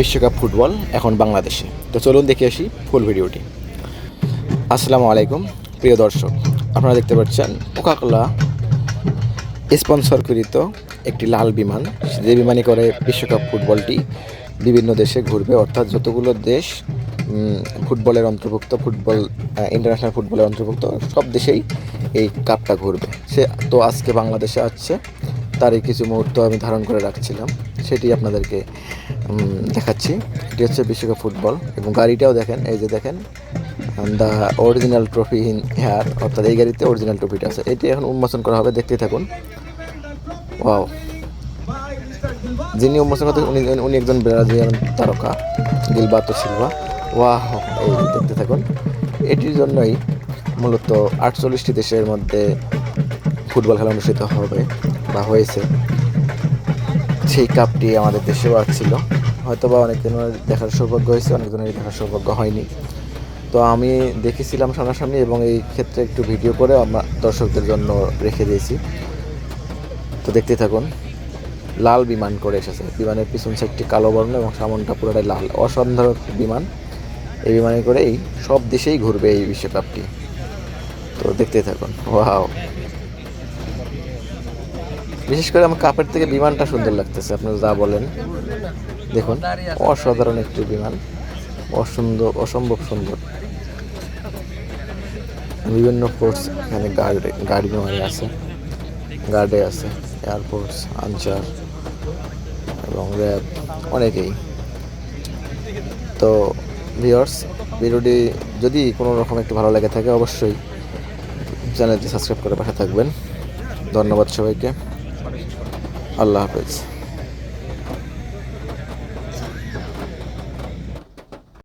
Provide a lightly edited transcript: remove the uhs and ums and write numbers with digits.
বিশ্বকাপ ফুটবল এখন বাংলাদেশে। তো চলুন দেখে আসি ফুল ভিডিওটি। আসসালামু আলাইকুম প্রিয় দর্শক, আপনারা দেখতে পাচ্ছেন কোকাকোলা স্পন্সরকৃত একটি লাল বিমান। যে বিমানে করে বিশ্বকাপ ফুটবলটি বিভিন্ন দেশে ঘুরবে, অর্থাৎ যতগুলো দেশ ফুটবলের অন্তর্ভুক্ত, ইন্টারন্যাশনাল ফুটবলের অন্তর্ভুক্ত সব দেশেই এই কাপটা ঘুরবে। সে তো আজকে বাংলাদেশে আসছে, তারই কিছু মুহূর্ত আমি ধারণ করে রাখছিলাম, সেটি আপনাদেরকে দেখাচ্ছি। এটি হচ্ছে বিশ্বকাপ ফুটবল এবং গাড়িটাও দেখেন, এই যে দেখেন the original trophy in here, অর্থাৎ এই গাড়িতে অরিজিনাল ট্রফিটা আছে। এটি এখন উন্মোচন করা হবে, দেখতে থাকুন। ওয়াও, যিনি উন্মোচন করতে উনি একজন ব্রাজিলিয়ান তারকা, গিলবার্তো সিলভা। ওয়াও, এই দেখতে থাকুন। এটির জন্যই মূলত 48টি দেশের মধ্যে ফুটবল খেলা অনুষ্ঠিত হবে বা হয়েছে। সেই কাপটি আমাদের দেশেও আসছিল, হয়তো বা অনেকজনের দেখার সৌভাগ্য হয়েছে, অনেকজনের দেখার সৌভাগ্য হয়নি। তো আমি দেখেছিলাম সামনাসামনি এবং এই ক্ষেত্রে একটু ভিডিও করে আমার দর্শকদের জন্য রেখে দিয়েছি। তো দেখতে থাকুন। লাল বিমান করে এসেছে, বিমানের পিছন সাইডটি কালো বর্ণ এবং সামনটা পুরোটাই লাল, অসাধারণ বিমান। এই বিমানে করেই সব দেশেই ঘুরবে এই বিশ্বকাপটি। তো দেখতে থাকুন। ওয়াও, বিশেষ করে আমার কাপের থেকে বিমানটা সুন্দর লাগতেছে, আপনারা যা বলেন। দেখুন, অসাধারণ একটি বিমান, অসম্ভব সুন্দর। বিভিন্ন ফোর্স এখানে গার্ডে আছে, এয়ারফোর্স, আনসার এবং র্যাব, অনেকেই। তো ভিউয়ার্স, ভিডিওটি যদি কোনো রকম একটু ভালো লেগে থাকে অবশ্যই চ্যানেলটি সাবস্ক্রাইব করে পাশে থাকবেন। ধন্যবাদ সবাইকে, আল্লাহ হাফেজ।